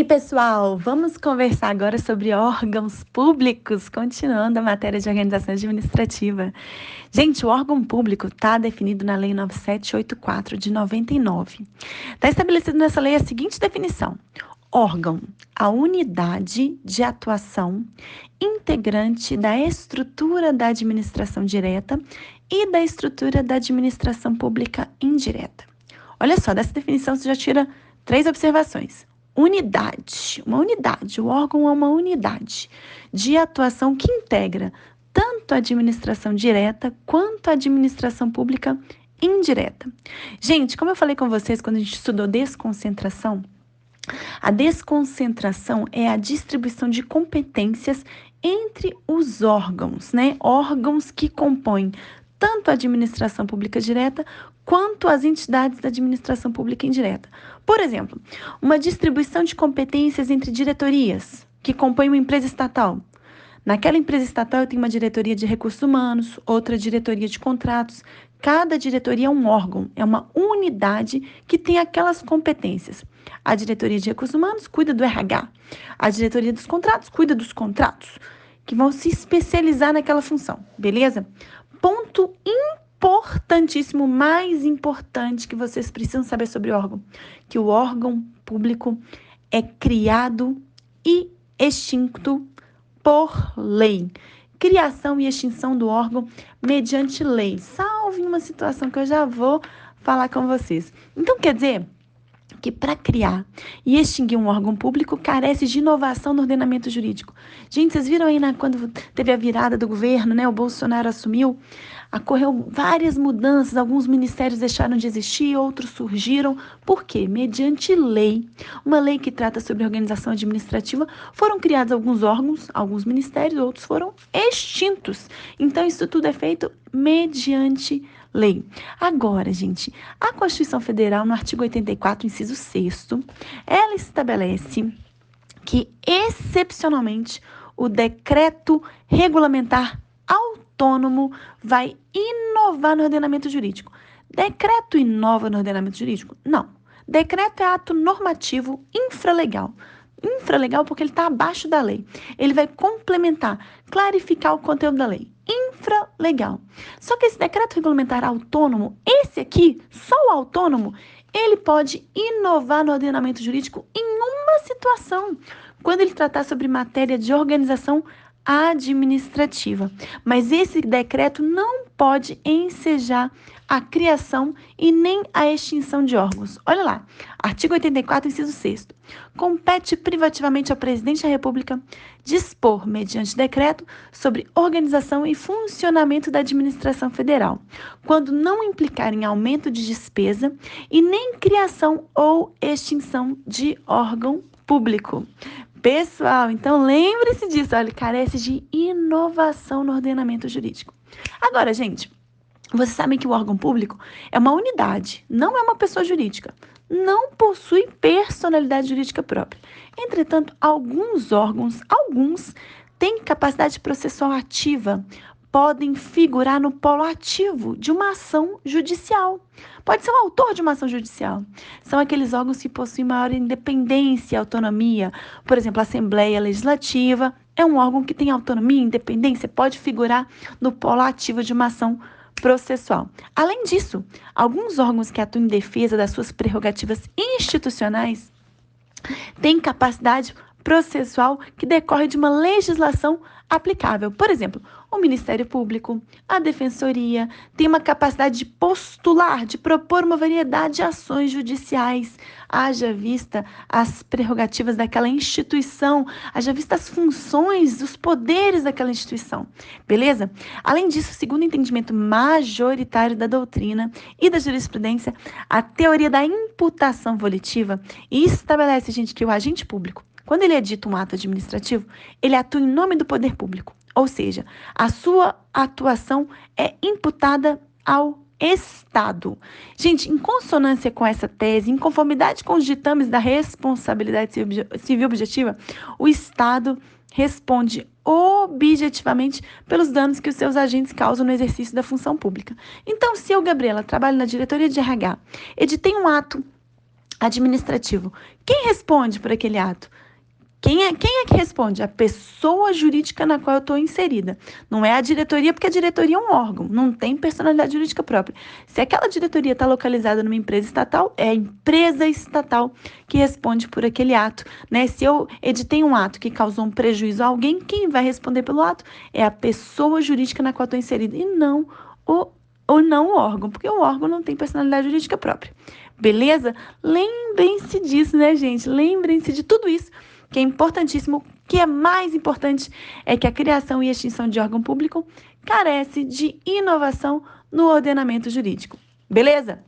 E pessoal, vamos conversar agora sobre órgãos públicos, continuando a matéria de organização administrativa. Gente, o órgão público está definido na Lei 9784 de 99. Está estabelecido nessa lei a seguinte definição: órgão, a unidade de atuação integrante da estrutura da administração direta e da estrutura da administração pública indireta. Olha só, dessa definição você já tira 3 observações. Unidade, uma unidade, o órgão é uma unidade de atuação que integra tanto a administração direta quanto a administração pública indireta. Gente, como eu falei com vocês quando a gente estudou desconcentração, a desconcentração é a distribuição de competências entre os órgãos, né? Órgãos que compõem tanto a administração pública direta quanto as entidades da administração pública indireta. Por exemplo, uma distribuição de competências entre diretorias que compõem uma empresa estatal. Naquela empresa estatal eu tenho uma diretoria de recursos humanos, outra diretoria de contratos. Cada diretoria é um órgão, é uma unidade que tem aquelas competências. A diretoria de recursos humanos cuida do RH. A diretoria dos contratos cuida dos contratos, que vão se especializar naquela função, beleza? Ponto importantíssimo, mais importante que vocês precisam saber sobre o órgão, que o órgão público é criado e extinto por lei. Criação e extinção do órgão mediante lei, salvo em uma situação que eu já vou falar com vocês. Então, quer dizer que para criar e extinguir um órgão público carece de inovação no ordenamento jurídico. Gente, vocês viram aí quando teve a virada do governo, né? O Bolsonaro assumiu, ocorreu várias mudanças, alguns ministérios deixaram de existir, outros surgiram. Por quê? Mediante lei, uma lei que trata sobre organização administrativa, foram criados alguns órgãos, alguns ministérios, outros foram extintos. Então, isso tudo é feito mediante lei. Agora, gente, a Constituição Federal, no artigo 84, inciso 6º, ela estabelece que, excepcionalmente, o decreto regulamentar autônomo vai inovar no ordenamento jurídico. Decreto inova no ordenamento jurídico? Não. Decreto é ato normativo infralegal. Infralegal porque ele está abaixo da lei. Ele vai complementar, clarificar o conteúdo da lei. Infralegal. Só que esse decreto regulamentar autônomo, esse aqui, só o autônomo, ele pode inovar no ordenamento jurídico em uma situação, quando ele tratar sobre matéria de organização administrativa. Mas esse decreto não pode ensejar a criação e nem a extinção de órgãos. Olha lá, artigo 84, inciso 6º. Compete privativamente ao presidente da República dispor, mediante decreto, sobre organização e funcionamento da administração federal, quando não implicar em aumento de despesa e nem criação ou extinção de órgão público. Pessoal, então lembre-se disso, olha, carece de inovação no ordenamento jurídico. Agora, gente, vocês sabem que o órgão público é uma unidade, não é uma pessoa jurídica, não possui personalidade jurídica própria. Entretanto, alguns órgãos, têm capacidade processual ativa, podem figurar no polo ativo de uma ação judicial. Pode ser o autor de uma ação judicial. São aqueles órgãos que possuem maior independência e autonomia. Por exemplo, a Assembleia Legislativa é um órgão que tem autonomia e independência, pode figurar no polo ativo de uma ação processual. Além disso, alguns órgãos que atuam em defesa das suas prerrogativas institucionais têm capacidade processual que decorre de uma legislação aplicável. Por exemplo, o Ministério Público, a Defensoria, tem uma capacidade de postular, de propor uma variedade de ações judiciais, haja vista as prerrogativas daquela instituição, haja vista as funções, os poderes daquela instituição, beleza? Além disso, segundo o entendimento majoritário da doutrina e da jurisprudência, a teoria da imputação volitiva estabelece, gente, que o agente público, quando ele edita um ato administrativo, ele atua em nome do poder público, ou seja, a sua atuação é imputada ao Estado. Gente, em consonância com essa tese, em conformidade com os ditames da responsabilidade civil objetiva, o Estado responde objetivamente pelos danos que os seus agentes causam no exercício da função pública. Então, se eu, Gabriela, trabalho na diretoria de RH, editei um ato administrativo. Quem responde por aquele ato? Quem é que responde? A pessoa jurídica na qual eu estou inserida. Não é a diretoria, porque a diretoria é um órgão, não tem personalidade jurídica própria. Se aquela diretoria está localizada numa empresa estatal, é a empresa estatal que responde por aquele ato, né? Se eu editei um ato que causou um prejuízo a alguém, quem vai responder pelo ato é a pessoa jurídica na qual eu estou inserida, e não o órgão, porque o órgão não tem personalidade jurídica própria. Beleza? Lembrem-se disso, né, gente? Lembrem-se de tudo isso, que é importantíssimo. O que é mais importante é que a criação e extinção de órgão público carece de inovação no ordenamento jurídico. Beleza?